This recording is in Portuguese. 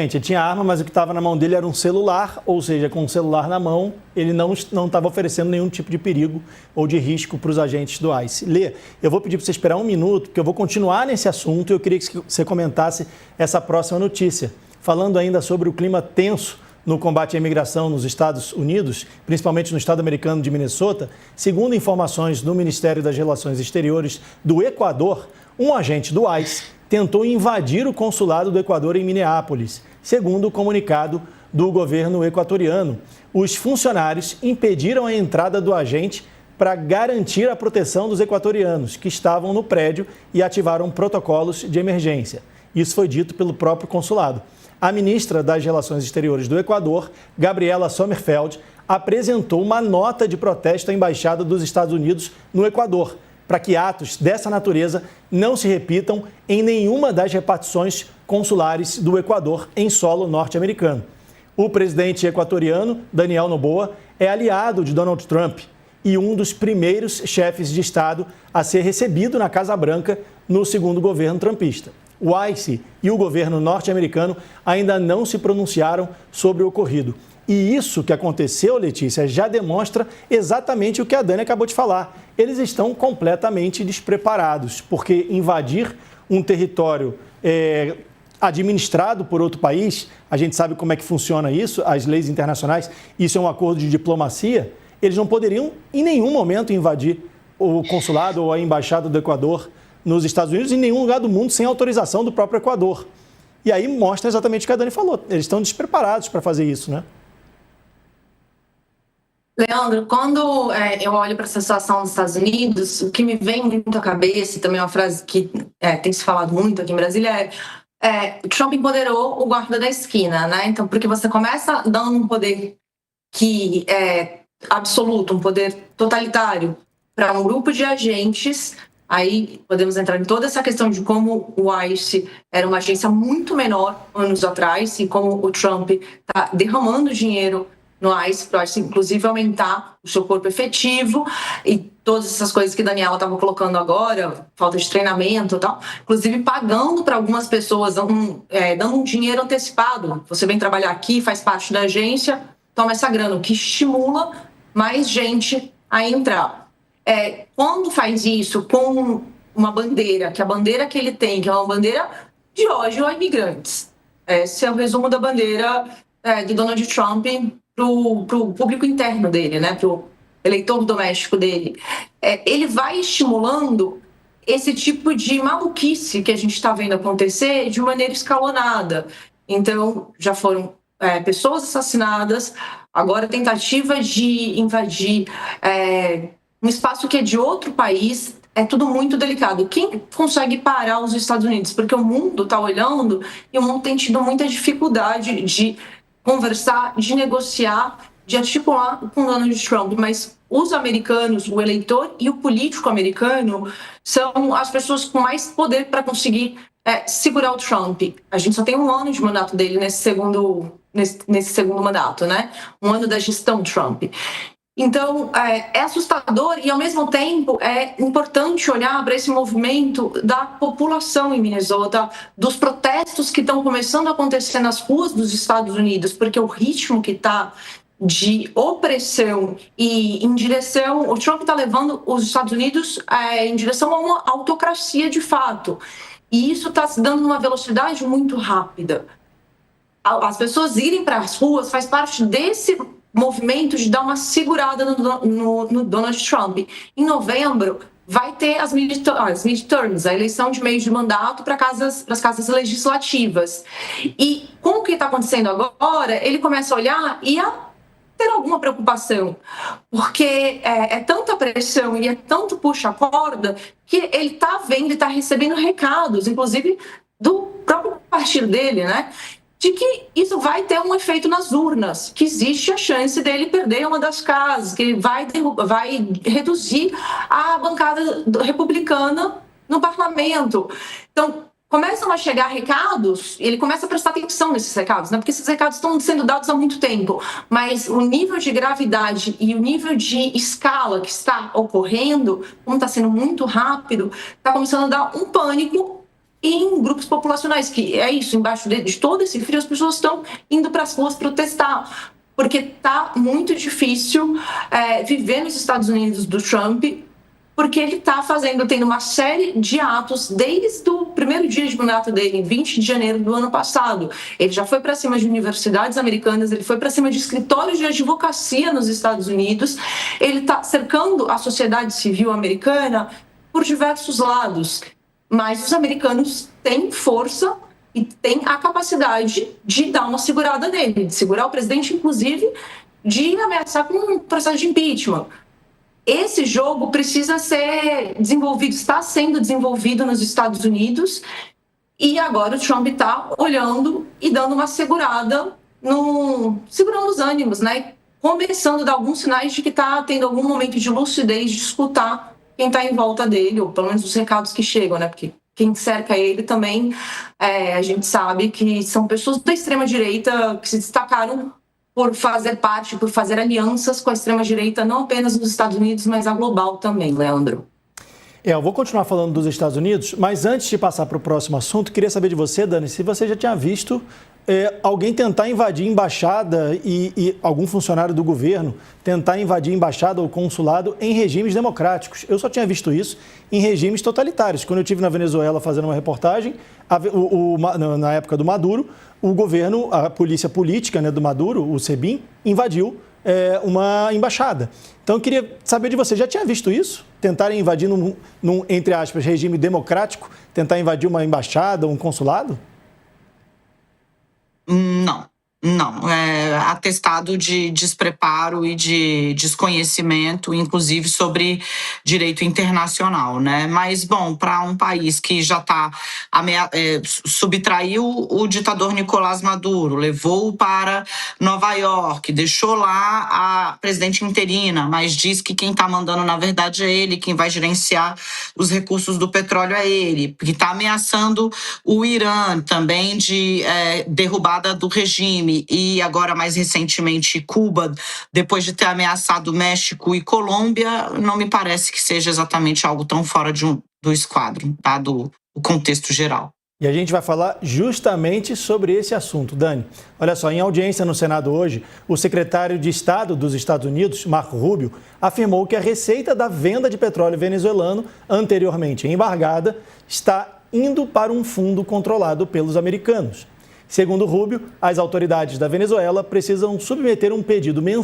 Ele tinha arma, mas o que estava na mão dele era um celular, ou seja, com o celular na mão, ele não estava oferecendo nenhum tipo de perigo ou de risco para os agentes do ICE. Lê, eu vou pedir para você esperar um minuto, porque eu vou continuar nesse assunto e eu queria que você comentasse essa próxima notícia. Falando ainda sobre o clima tenso no combate à imigração nos Estados Unidos, principalmente no estado americano de Minnesota, segundo informações do Ministério das Relações Exteriores do Equador, um agente do ICE tentou invadir o consulado do Equador em Minneapolis, segundo o comunicado do governo equatoriano. Os funcionários impediram a entrada do agente para garantir a proteção dos equatorianos que estavam no prédio e ativaram protocolos de emergência. Isso foi dito pelo próprio consulado. A ministra das Relações Exteriores do Equador, Gabriela Sommerfeld, apresentou uma nota de protesto à Embaixada dos Estados Unidos no Equador, para que atos dessa natureza não se repitam em nenhuma das repartições consulares do Equador em solo norte-americano. O presidente equatoriano, Daniel Noboa, é aliado de Donald Trump e um dos primeiros chefes de Estado a ser recebido na Casa Branca no segundo governo trumpista. O ICE e o governo norte-americano ainda não se pronunciaram sobre o ocorrido. E isso que aconteceu, Letícia, já demonstra exatamente o que a Dani acabou de falar. Eles estão completamente despreparados, porque invadir um território administrado por outro país, a gente sabe como é que funciona isso, as leis internacionais, isso é um acordo de diplomacia, eles não poderiam em nenhum momento invadir o consulado ou a embaixada do Equador nos Estados Unidos, em nenhum lugar do mundo, sem autorização do próprio Equador. E aí mostra exatamente o que a Dani falou, eles estão despreparados para fazer isso, né? Leandro, quando eu olho para essa situação dos Estados Unidos, o que me vem muito à cabeça, e também é uma frase que tem se falado muito aqui em Brasília, o Trump empoderou o guarda da esquina, né? Então, porque você começa dando um poder que é absoluto, um poder totalitário para um grupo de agentes, aí podemos entrar em toda essa questão de como o ICE era uma agência muito menor anos atrás e como o Trump está derramando dinheiro no ICE, para inclusive aumentar o seu corpo efetivo e todas essas coisas que a Daniela estava colocando agora, falta de treinamento e tal, inclusive pagando para algumas pessoas, dando um dinheiro antecipado. Você vem trabalhar aqui, faz parte da agência, toma essa grana, o que estimula mais gente a entrar. Quando faz isso com uma bandeira, que a bandeira que ele tem, que é uma bandeira de ódio a imigrantes. Esse é o resumo da bandeira de Donald Trump para o público interno dele, né, para o eleitor doméstico dele. Ele vai estimulando esse tipo de maluquice que a gente está vendo acontecer de maneira escalonada. Então, já foram pessoas assassinadas, agora tentativa de invadir um espaço que é de outro país. É tudo muito delicado. Quem consegue parar os Estados Unidos? Porque o mundo está olhando e o mundo tem tido muita dificuldade de conversar, de negociar, de articular com Donald Trump, mas os americanos, o eleitor e o político americano são as pessoas com mais poder para conseguir segurar o Trump. A gente só tem um ano de mandato dele nesse segundo mandato, né? Um ano da gestão Trump. Então, é assustador e, ao mesmo tempo, é importante olhar para esse movimento da população em Minnesota, dos protestos que estão começando a acontecer nas ruas dos Estados Unidos, porque o ritmo que está de opressão e em direção... O Trump está levando os Estados Unidos em direção a uma autocracia de fato. E isso está se dando numa velocidade muito rápida. As pessoas irem para as ruas faz parte desse movimento de dar uma segurada no Donald Trump. Em novembro, vai ter as midterms, a eleição de meio de mandato para as casas legislativas. E com o que está acontecendo agora, ele começa a olhar e a ter alguma preocupação, porque é tanta pressão e é tanto puxa-corda que ele está vendo e está recebendo recados, inclusive do próprio partido dele, né? De que isso vai ter um efeito nas urnas, que existe a chance dele perder uma das casas, que ele vai reduzir a bancada republicana no parlamento. Então, começam a chegar recados, e ele começa a prestar atenção nesses recados, né? Porque esses recados estão sendo dados há muito tempo, mas o nível de gravidade e o nível de escala que está ocorrendo, como está sendo muito rápido, está começando a dar um pânico e em grupos populacionais, que é isso, embaixo de todo esse frio, as pessoas estão indo para as ruas protestar, porque está muito difícil viver nos Estados Unidos do Trump, porque ele está tendo uma série de atos desde o primeiro dia de mandato dele, em 20 de janeiro do ano passado. Ele já foi para cima de universidades americanas, ele foi para cima de escritórios de advocacia nos Estados Unidos, ele está cercando a sociedade civil americana por diversos lados, mas os americanos têm força e têm a capacidade de dar uma segurada nele, de segurar o presidente, inclusive, de ameaçar com um processo de impeachment. Esse jogo precisa ser desenvolvido, está sendo desenvolvido nos Estados Unidos, e agora o Trump está olhando e dando uma segurada, segurando os ânimos, né? Começando a dar alguns sinais de que está tendo algum momento de lucidez, de escutar quem está em volta dele, ou pelo menos os recados que chegam, né? Porque quem cerca ele também, a gente sabe que são pessoas da extrema-direita que se destacaram por fazer parte, por fazer alianças com a extrema-direita, não apenas nos Estados Unidos, mas a global também, Leandro. Eu vou continuar falando dos Estados Unidos, mas antes de passar para o próximo assunto, queria saber de você, Dani, se você já tinha visto alguém tentar invadir embaixada e algum funcionário do governo tentar invadir embaixada ou consulado em regimes democráticos. Eu só tinha visto isso em regimes totalitários. Quando eu estive na Venezuela fazendo uma reportagem, na época do Maduro, o governo, a polícia política, né, do Maduro, o SEBIN, invadiu uma embaixada. Então, eu queria saber de você, já tinha visto isso? Tentarem invadir num, entre aspas, regime democrático, tentar invadir uma embaixada, um consulado? Não. É atestado de despreparo e de desconhecimento, inclusive sobre direito internacional, né? Mas, bom, para um país que já subtraiu o ditador Nicolás Maduro, levou-o para Nova York, deixou lá a presidente interina, mas diz que quem está mandando, na verdade, é ele, quem vai gerenciar os recursos do petróleo é ele, que está ameaçando o Irã também de derrubada do regime, e agora mais recentemente Cuba, depois de ter ameaçado México e Colômbia, não me parece que seja exatamente algo tão fora do esquadro, tá? Do contexto geral. E a gente vai falar justamente sobre esse assunto, Dani. Olha só, em audiência no Senado hoje, o secretário de Estado dos Estados Unidos, Marco Rubio, afirmou que a receita da venda de petróleo venezuelano, anteriormente embargada, está indo para um fundo controlado pelos americanos. Segundo Rubio, as autoridades da Venezuela precisam submeter um pedido mensal